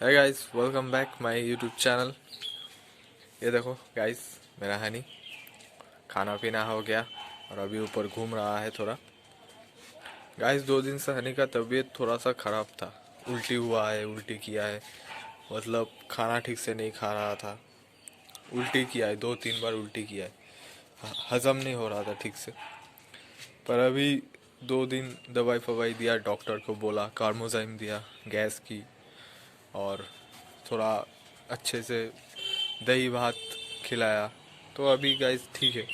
है guys, welcome back my YouTube channel. ये देखो गाइस, मेरा हनी खाना पीना हो गया और अभी ऊपर घूम रहा है थोड़ा। गाइस 2 दिन से हनी का तबीयत थोड़ा सा ख़राब था। उल्टी हुआ है, उल्टी किया है, मतलब खाना ठीक से नहीं खा रहा था। उल्टी किया है, 2-3 बार उल्टी किया है। हजम नहीं हो रहा था ठीक से। पर अभी 2 दिन दवाई फवाई दिया, डॉक्टर को बोला, कार्मोजाइम दिया गैस की, और थोड़ा अच्छे से दही भात खिलाया। तो अभी गाइस ठीक है,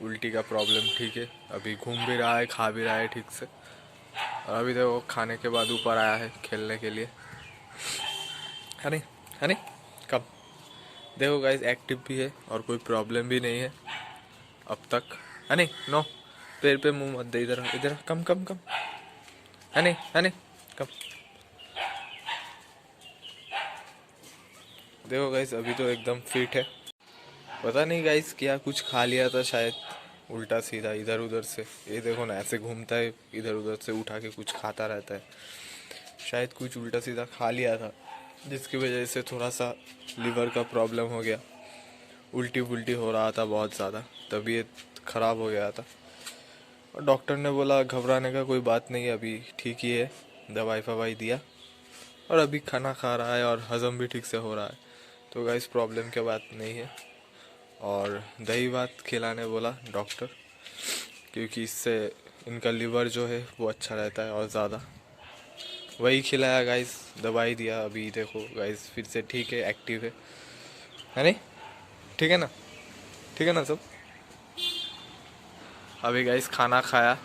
उल्टी का प्रॉब्लम ठीक है। अभी घूम भी रहा है, खा भी रहा है ठीक से। और अभी देखो खाने के बाद ऊपर आया है खेलने के लिए। है नहीं? है नहीं? कब देखो गाइस, एक्टिव भी है और कोई प्रॉब्लम भी नहीं है अब तक। है नहीं? नो, पैर पे मुंह मत दे, इधर इधर, कम कम कम। है नहीं? है नहीं? कम। देखो गाइस, अभी तो एकदम फिट है। पता नहीं गाइस, क्या कुछ खा लिया था शायद, उल्टा सीधा इधर उधर से। ये देखो ना, ऐसे घूमता है, इधर उधर से उठा के कुछ खाता रहता है। शायद कुछ उल्टा सीधा खा लिया था, जिसकी वजह से थोड़ा सा लीवर का प्रॉब्लम हो गया। उल्टी पुल्टी हो रहा था बहुत ज़्यादा, तबीयत ख़राब हो गया था। और डॉक्टर ने बोला घबराने का कोई बात नहीं, अभी ठीक ही है। दवाई फवाई दिया और अभी खाना खा रहा है और हज़म भी ठीक से हो रहा है। तो गाइस प्रॉब्लम की बात नहीं है। और दही भात खिलाने बोला डॉक्टर, क्योंकि इससे इनका लीवर जो है वो अच्छा रहता है और ज़्यादा। वही खिलाया गाइस, दवाई दिया। अभी देखो गाइस, फिर से ठीक है, एक्टिव है नहीं? ठीक है ना? ठीक है ना सब? अभी गाइस खाना खाया,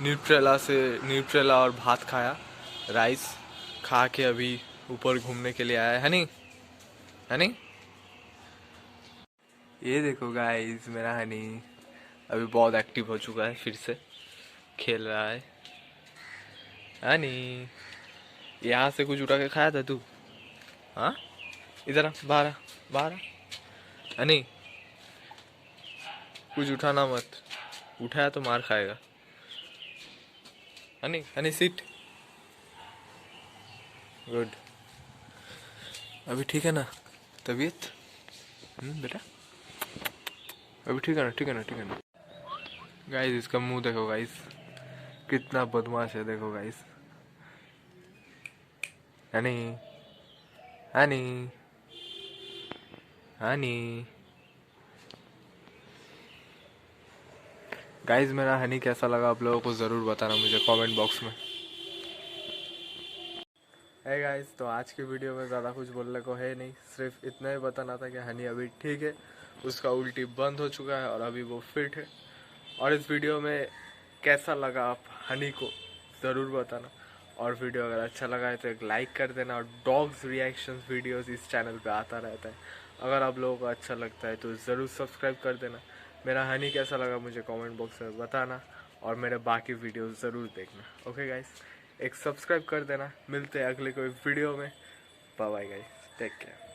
न्यूट्रेला और भात खाया, राइस खा के अभी ऊपर घूमने के लिए आया है नहीं? है नहीं? ये देखो गाइस, मेरा हनी अभी बहुत एक्टिव हो चुका है, फिर से खेल रहा है। हनी, यहाँ से कुछ उठा के खाया था तू? हाँ, इधर आ, बाहर आ, बाहर आ। हनी, कुछ उठाना मत, उठाया तो मार खाएगा। हनी हनी सिट। गुड। अभी ठीक है ना तबीयत? बेटा अभी ठीक है ना? ठीक है ना? ठीक है ना? गाइस इसका मुंह देखो गाइस, कितना बदमाश है, देखो गाइस। हनी, हनी, हनी। गाइस मेरा हनी कैसा लगा आप लोगों को ज़रूर बताना मुझे कमेंट बॉक्स में। है गाइस, तो आज की वीडियो में ज़्यादा कुछ बोलने को है नहीं, सिर्फ इतना ही बताना था कि हनी अभी ठीक है, उसका उल्टी बंद हो चुका है और अभी वो फिट है। और इस वीडियो में कैसा लगा आप हनी को ज़रूर बताना। और वीडियो अगर अच्छा लगा है तो एक लाइक कर देना। और डॉग्स रिएक्शंस वीडियोस इस चैनल पे आता रहता है, अगर आप लोगों को अच्छा लगता है तो ज़रूर सब्सक्राइब कर देना। मेरा हनी कैसा लगा मुझे कमेंट बॉक्स में बताना, और मेरे बाकी वीडियोस ज़रूर देखना। ओके गाइस, एक सब्सक्राइब कर देना। मिलते हैं अगले कोई वीडियो में। Bye bye guys, take care.